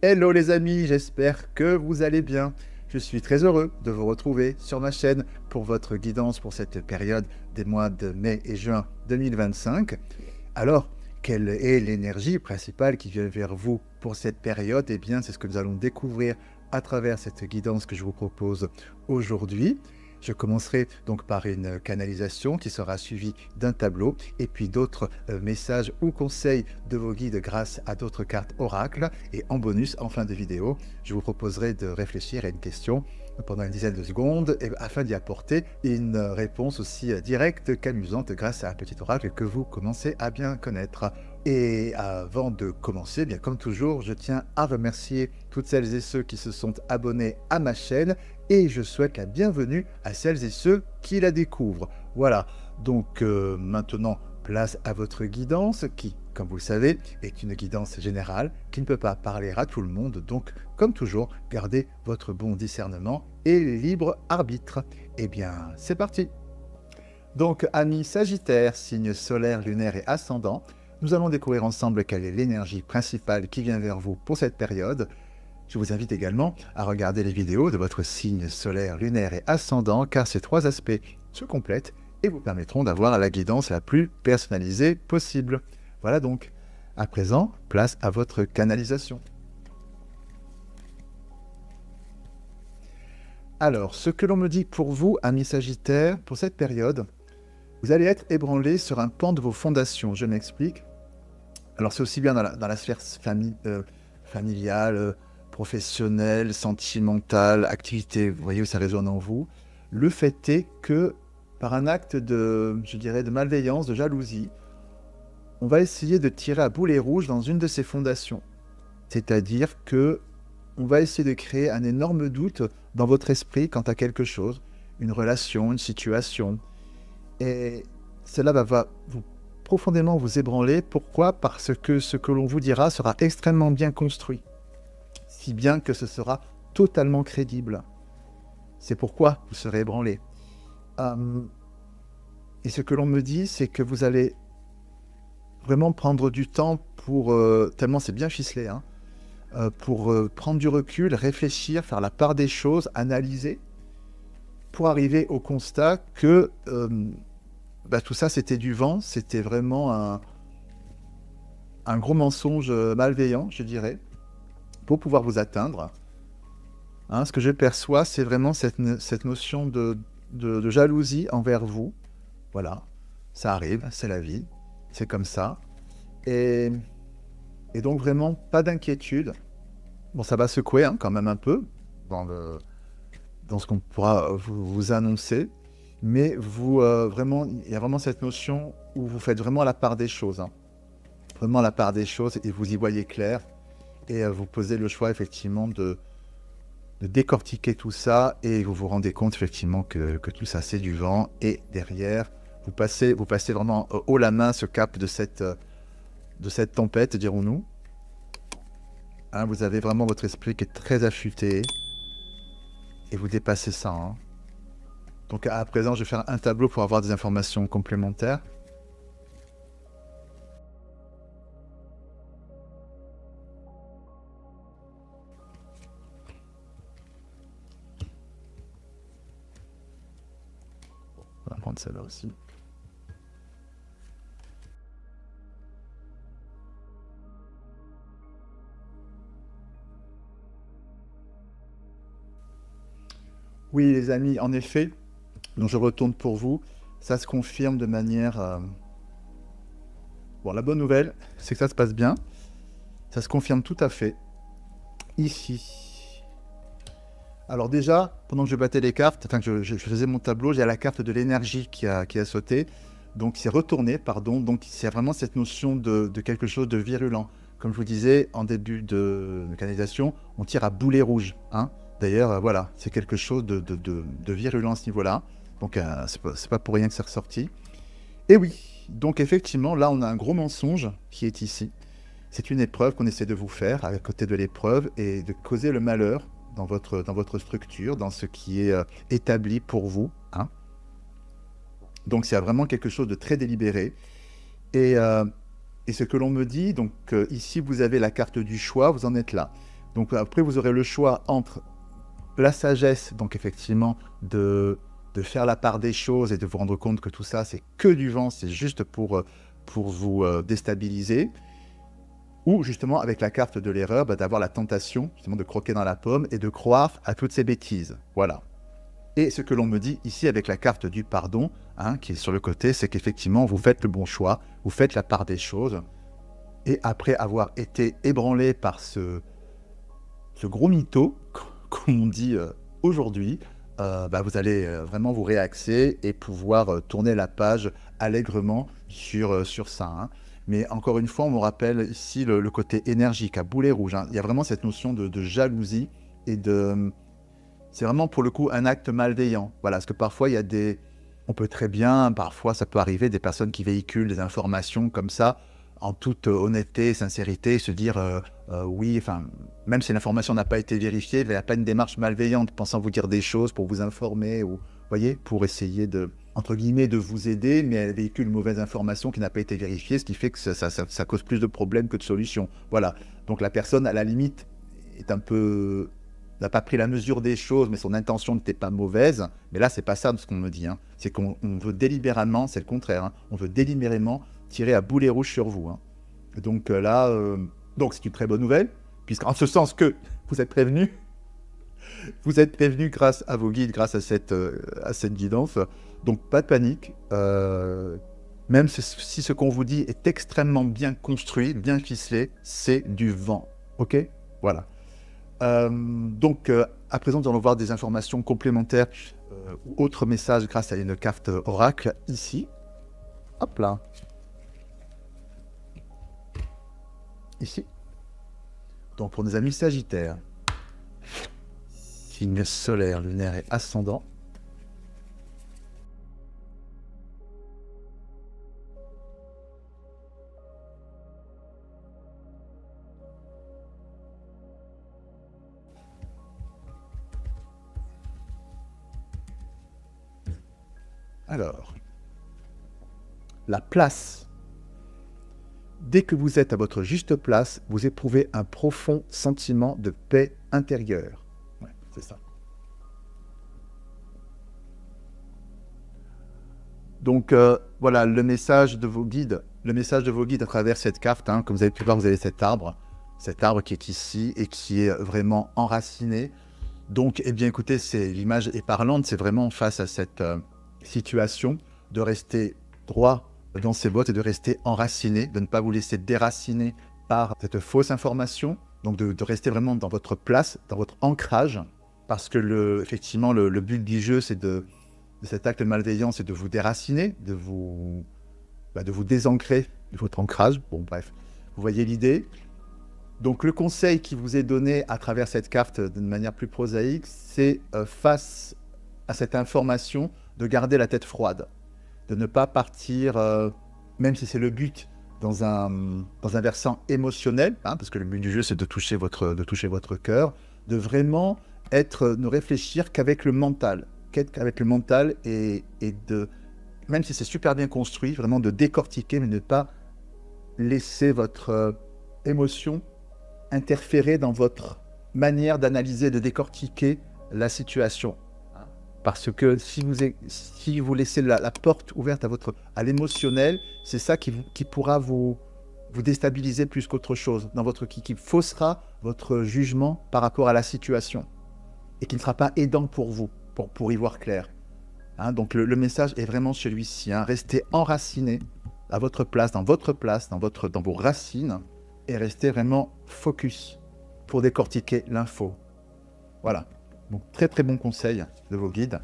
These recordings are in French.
Hello les amis, j'espère que vous allez bien. Je suis très heureux de vous retrouver sur ma chaîne pour votre guidance pour cette période des mois de mai et juin 2025. Alors, quelle est l'énergie principale qui vient vers vous pour cette période? Eh bien, c'est ce que nous allons découvrir à travers cette guidance que je vous propose aujourd'hui. Je commencerai donc par une canalisation qui sera suivie d'un tableau et puis d'autres messages ou conseils de vos guides grâce à d'autres cartes oracles. Et en bonus, en fin de vidéo, je vous proposerai de réfléchir à une question pendant une dizaine de secondes afin d'y apporter une réponse aussi directe qu'amusante grâce à un petit oracle que vous commencez à bien connaître. Et avant de commencer, bien comme toujours, je tiens à remercier toutes celles et ceux qui se sont abonnés à ma chaîne et je souhaite la bienvenue à celles et ceux qui la découvrent. Voilà, donc maintenant, place à votre guidance qui, comme vous le savez, est une guidance générale qui ne peut pas parler à tout le monde. Donc, comme toujours, gardez votre bon discernement et libre arbitre. Eh bien, c'est parti! Donc, amis Sagittaire, signe solaire, lunaire et ascendant, nous allons découvrir ensemble quelle est l'énergie principale qui vient vers vous pour cette période. Je vous invite également à regarder les vidéos de votre signe solaire, lunaire et ascendant, car ces trois aspects se complètent et vous permettront d'avoir la guidance la plus personnalisée possible. Voilà donc. À présent, place à votre canalisation. Alors, ce que l'on me dit pour vous, amis Sagittaire, pour cette période, vous allez être ébranlé sur un pan de vos fondations. Je m'explique. Alors, c'est aussi bien dans la sphère familiale, professionnelle, sentimentale, activité. Vous voyez où ça résonne en vous. Le fait est que, par un acte de, je dirais, de malveillance, de jalousie, on va essayer de tirer à boulet rouge dans une de ces fondations. C'est-à-dire que on va essayer de créer un énorme doute dans votre esprit quant à quelque chose, une relation, une situation. Et cela va vous profondément vous ébranler. Pourquoi? Parce que ce que l'on vous dira sera extrêmement bien construit, si bien que ce sera totalement crédible. C'est pourquoi vous serez ébranlé. Et ce que l'on me dit, c'est que vous allez vraiment prendre du temps pour, tellement c'est bien ficelé, hein, pour prendre du recul, réfléchir, faire la part des choses, analyser, pour arriver au constat que tout ça c'était du vent, c'était vraiment un gros mensonge malveillant, je dirais, pour pouvoir vous atteindre. Hein, ce que je perçois, c'est vraiment cette notion de jalousie envers vous. Voilà, ça arrive, c'est la vie, c'est comme ça. Et donc vraiment, pas d'inquiétude. Bon, ça va secouer hein, quand même un peu dans ce qu'on pourra vous annoncer. Mais vous, vraiment, il y a vraiment cette notion où vous faites vraiment la part des choses. Hein. Vraiment la part des choses et vous y voyez clair. Et vous posez le choix, effectivement, de décortiquer tout ça. Et vous vous rendez compte, effectivement, que tout ça, c'est du vent. Et derrière, vous passez vraiment haut la main ce cap de cette tempête, dirons-nous. Hein, vous avez vraiment votre esprit qui est très affûté. Et vous dépassez ça. Hein. Donc à présent, je vais faire un tableau pour avoir des informations complémentaires. On va prendre celle-là aussi. Oui, les amis, en effet, donc je retourne pour vous. Ça se confirme de manière... Bon, la bonne nouvelle, c'est que ça se passe bien. Ça se confirme tout à fait. Ici. Alors déjà, pendant que je battais les cartes, enfin que je faisais mon tableau, j'ai la carte de l'énergie qui a sauté. Donc c'est retourné, pardon. Donc c'est vraiment cette notion de quelque chose de virulent. Comme je vous disais, en début de canalisation, on tire à boulet rouge. Hein. D'ailleurs, voilà, c'est quelque chose de virulent à ce niveau-là. Donc, c'est pas pour rien que c'est ressorti. Et oui, donc effectivement, là, on a un gros mensonge qui est ici. C'est une épreuve qu'on essaie de vous faire à côté de l'épreuve et de causer le malheur dans votre structure, dans ce qui est établi pour vous. Hein. Donc, c'est vraiment quelque chose de très délibéré. Et ce que l'on me dit, donc ici, vous avez la carte du choix, vous en êtes là. Donc après, vous aurez le choix entre la sagesse, donc effectivement, de faire la part des choses et de vous rendre compte que tout ça, c'est que du vent, c'est juste pour vous déstabiliser, ou justement, avec la carte de l'erreur, d'avoir la tentation, justement, de croquer dans la pomme et de croire à toutes ces bêtises. Voilà. Et ce que l'on me dit ici avec la carte du pardon, hein, qui est sur le côté, c'est qu'effectivement, vous faites le bon choix, vous faites la part des choses, et après avoir été ébranlé par ce gros mytho, comme on dit aujourd'hui, vous allez vraiment vous réaxer et pouvoir tourner la page allègrement sur ça. Hein. Mais encore une fois, on me rappelle ici le côté énergique, à boulet rouge. Hein. Il y a vraiment cette notion de jalousie et de... C'est vraiment pour le coup un acte malveillant. Voilà, parce que parfois il y a des... On peut très bien, parfois ça peut arriver, des personnes qui véhiculent des informations comme ça, en toute honnêteté et sincérité, se dire oui, enfin, même si l'information n'a pas été vérifiée, il n'y a pas une démarche malveillante pensant vous dire des choses pour vous informer, ou, voyez, pour essayer de, entre guillemets, de vous aider, mais elle véhicule une mauvaise information qui n'a pas été vérifiée, ce qui fait que ça cause plus de problèmes que de solutions. Voilà, donc la personne, à la limite, est un peu... n'a pas pris la mesure des choses, mais son intention n'était pas mauvaise. Mais là, c'est pas ça de ce qu'on me dit. Hein. C'est qu'on veut délibérément, c'est le contraire, hein, on veut délibérément tirer à boulet rouge sur vous. Hein. Donc là, donc c'est une très bonne nouvelle, puisqu'en ce sens que vous êtes prévenus grâce à vos guides, grâce à cette guidance. Donc pas de panique. Même si ce qu'on vous dit est extrêmement bien construit, bien ficelé, c'est du vent. Ok ? Voilà. Donc, à présent, nous allons voir des informations complémentaires ou autres messages grâce à une carte oracle ici. Hop là. Ici. Donc, pour nos amis sagittaires, signe solaire, lunaire et ascendant. Alors, la place. Dès que vous êtes à votre juste place, vous éprouvez un profond sentiment de paix intérieure. Ouais, c'est ça. Donc, voilà, le message de vos guides à travers cette carte, hein, comme vous avez pu voir, vous avez cet arbre qui est ici et qui est vraiment enraciné. Donc, eh bien, écoutez, l'image est parlante, c'est vraiment face à cette situation de rester droit dans ses bottes et de rester enraciné, de ne pas vous laisser déraciner par cette fausse information, donc de rester vraiment dans votre place, dans votre ancrage, parce que effectivement, le but du jeu, c'est de cet acte malveillant, c'est de vous déraciner, de vous désancrer de votre ancrage. Bon, bref, vous voyez l'idée. Donc le conseil qui vous est donné à travers cette carte d'une manière plus prosaïque, c'est face à cette information, de garder la tête froide, de ne pas partir, même si c'est le but, dans un versant émotionnel, hein, parce que le but du jeu, c'est de toucher votre cœur, de vraiment ne réfléchir qu'avec le mental, et de, même si c'est super bien construit, vraiment de décortiquer, mais ne pas laisser votre émotion interférer dans votre manière d'analyser, de décortiquer la situation. Parce que si vous laissez la porte ouverte à l'émotionnel, c'est ça qui pourra vous déstabiliser plus qu'autre chose, qui faussera votre jugement par rapport à la situation et qui ne sera pas aidant pour vous, pour y voir clair. Hein, donc le message est vraiment celui-ci, hein, restez enraciné à votre place, dans vos racines, et restez vraiment focus pour décortiquer l'info. Voilà. Donc, très très bon conseil de vos guides.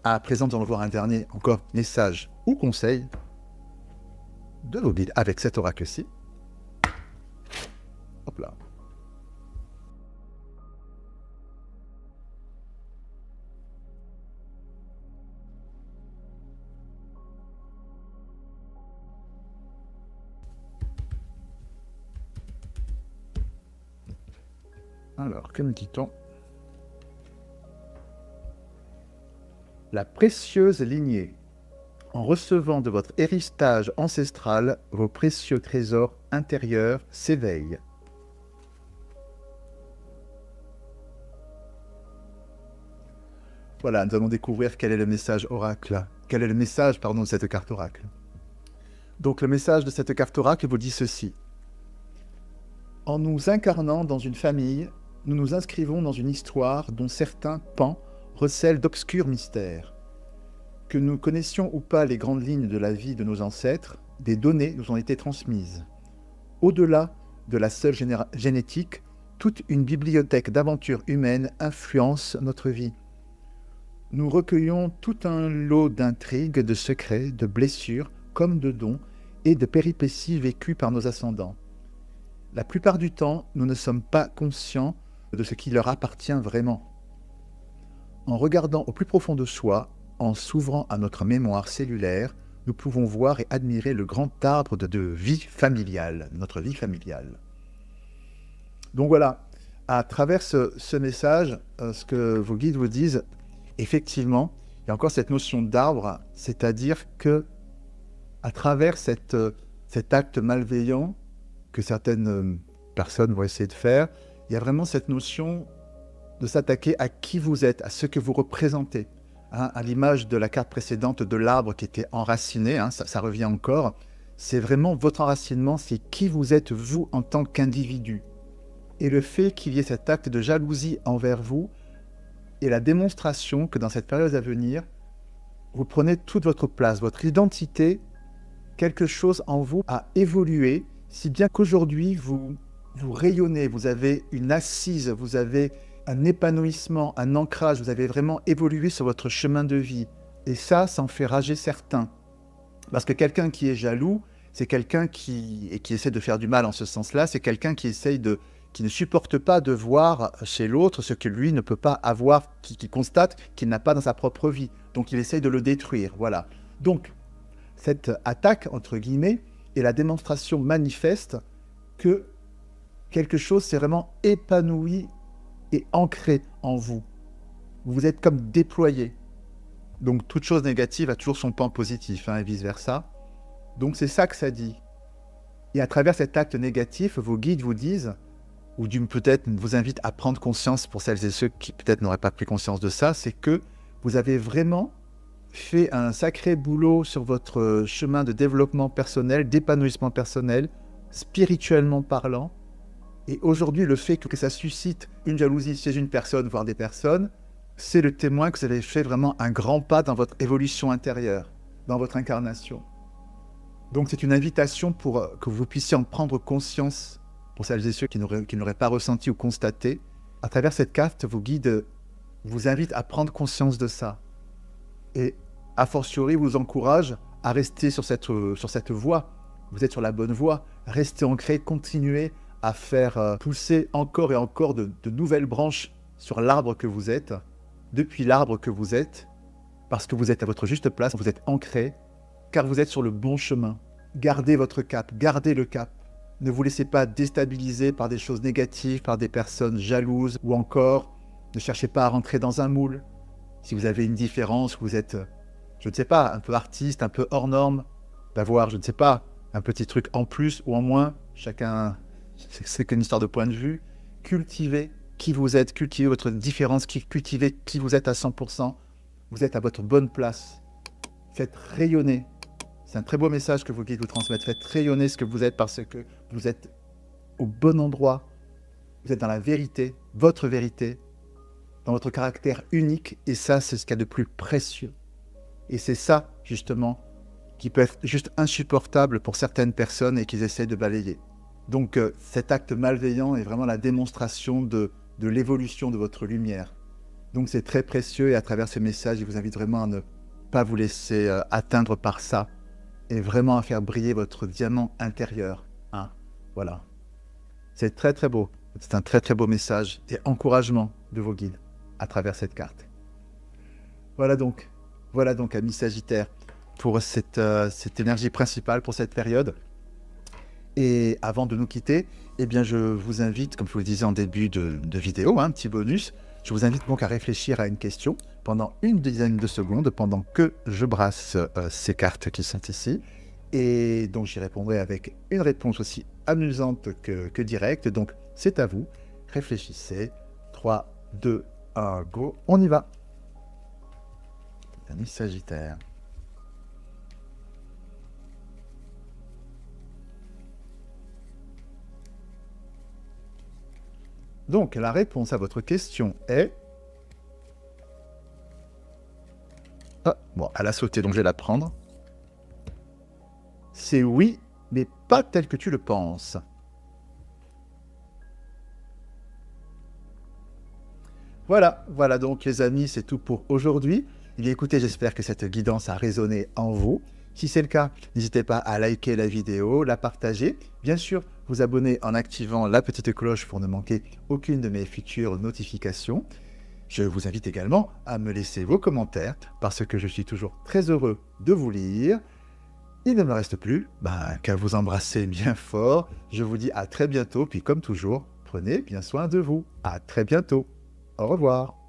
À présent, nous allons voir un dernier encore message ou conseil de vos guides avec cet oracle-ci. Hop là. Alors, que nous dit-on ? La précieuse lignée. En recevant de votre héritage ancestral, vos précieux trésors intérieurs s'éveillent. Voilà, nous allons découvrir quel est le message oracle. Quel est le message, pardon, de cette carte oracle. Donc le message de cette carte oracle vous dit ceci. En nous incarnant dans une famille, nous nous inscrivons dans une histoire dont certains pans recèlent d'obscurs mystères. Que nous connaissions ou pas les grandes lignes de la vie de nos ancêtres, des données nous ont été transmises. Au-delà de la seule génétique, toute une bibliothèque d'aventures humaines influence notre vie. Nous recueillons tout un lot d'intrigues, de secrets, de blessures, comme de dons, et de péripéties vécues par nos ascendants. La plupart du temps, nous ne sommes pas conscients de ce qui leur appartient vraiment. En regardant au plus profond de soi, en s'ouvrant à notre mémoire cellulaire, nous pouvons voir et admirer le grand arbre de vie familiale, notre vie familiale. Donc voilà, à travers ce message, ce que vos guides vous disent, effectivement, il y a encore cette notion d'arbre, c'est-à-dire que à travers cet acte malveillant que certaines personnes vont essayer de faire, il y a vraiment cette notion de s'attaquer à qui vous êtes, à ce que vous représentez. Hein, à l'image de la carte précédente de l'arbre qui était enraciné, hein, ça revient encore, c'est vraiment votre enracinement, c'est qui vous êtes vous en tant qu'individu. Et le fait qu'il y ait cet acte de jalousie envers vous est la démonstration que dans cette période à venir, vous prenez toute votre place, votre identité, quelque chose en vous a évolué, si bien qu'aujourd'hui vous rayonnez, vous avez une assise, vous avez un épanouissement, un ancrage, vous avez vraiment évolué sur votre chemin de vie. Et ça en fait rager certains. Parce que quelqu'un qui est jaloux, c'est quelqu'un qui essaie de faire du mal en ce sens-là, c'est quelqu'un qui ne supporte pas de voir chez l'autre ce que lui ne peut pas avoir, qui constate qu'il n'a pas dans sa propre vie. Donc il essaye de le détruire, voilà. Donc, cette attaque, entre guillemets, est la démonstration manifeste que quelque chose s'est vraiment épanoui et ancré en vous. Vous êtes comme déployé. Donc toute chose négative a toujours son pan positif, hein, et vice-versa. Donc c'est ça que ça dit. Et à travers cet acte négatif, vos guides vous disent, ou peut-être vous invitent à prendre conscience, pour celles et ceux qui peut-être n'auraient pas pris conscience de ça, c'est que vous avez vraiment fait un sacré boulot sur votre chemin de développement personnel, d'épanouissement personnel, spirituellement parlant. Et aujourd'hui, le fait que ça suscite une jalousie chez une personne, voire des personnes, c'est le témoin que vous avez fait vraiment un grand pas dans votre évolution intérieure, dans votre incarnation. Donc c'est une invitation pour que vous puissiez en prendre conscience, pour celles et ceux qui n'auraient pas ressenti ou constaté. À travers cette carte, vos guides vous invitent à prendre conscience de ça. Et a fortiori, vous encouragent à rester sur cette voie. Vous êtes sur la bonne voie. Restez ancrés, continuez à faire pousser encore et encore de nouvelles branches sur l'arbre que vous êtes, depuis l'arbre que vous êtes, parce que vous êtes à votre juste place, vous êtes ancrés, car vous êtes sur le bon chemin. Gardez votre cap, gardez le cap. Ne vous laissez pas déstabiliser par des choses négatives, par des personnes jalouses, ou encore, ne cherchez pas à rentrer dans un moule. Si vous avez une différence, vous êtes, je ne sais pas, un peu artiste, un peu hors norme, d'avoir, je ne sais pas, un petit truc en plus ou en moins, chacun... C'est qu'une histoire de point de vue. Cultivez qui vous êtes, cultivez votre différence, cultivez qui vous êtes à 100%. Vous êtes à votre bonne place. Faites rayonner. C'est un très beau message que vos guides vous transmettent. Faites rayonner ce que vous êtes parce que vous êtes au bon endroit. Vous êtes dans la vérité, votre vérité, dans votre caractère unique. Et ça, c'est ce qu'il y a de plus précieux. Et c'est ça, justement, qui peut être juste insupportable pour certaines personnes et qu'ils essaient de balayer. Donc cet acte malveillant est vraiment la démonstration de l'évolution de votre lumière. Donc c'est très précieux et à travers ce message, je vous invite vraiment à ne pas vous laisser atteindre par ça et vraiment à faire briller votre diamant intérieur. Hein, voilà. C'est très très beau. C'est un très très beau message et encouragement de vos guides à travers cette carte. Voilà donc amis Sagittaires, pour cette énergie principale pour cette période. Et avant de nous quitter, eh bien je vous invite, comme je vous le disais en début de vidéo, un petit bonus, je vous invite donc à réfléchir à une question pendant une dizaine de secondes, pendant que je brasse ces cartes qui sont ici. Et donc j'y répondrai avec une réponse aussi amusante que directe. Donc c'est à vous, réfléchissez. 3, 2, 1, go, on y va. Amis Sagittaire. Donc, la réponse à votre question est... Ah, bon, elle a sauté, donc je vais la prendre. C'est oui, mais pas tel que tu le penses. Voilà donc les amis, c'est tout pour aujourd'hui. Eh bien, écoutez, j'espère que cette guidance a résonné en vous. Si c'est le cas, n'hésitez pas à liker la vidéo, la partager. Bien sûr, vous abonner en activant la petite cloche pour ne manquer aucune de mes futures notifications. Je vous invite également à me laisser vos commentaires parce que je suis toujours très heureux de vous lire. Il ne me reste plus qu'à vous embrasser bien fort. Je vous dis à très bientôt, puis comme toujours, prenez bien soin de vous. À très bientôt. Au revoir.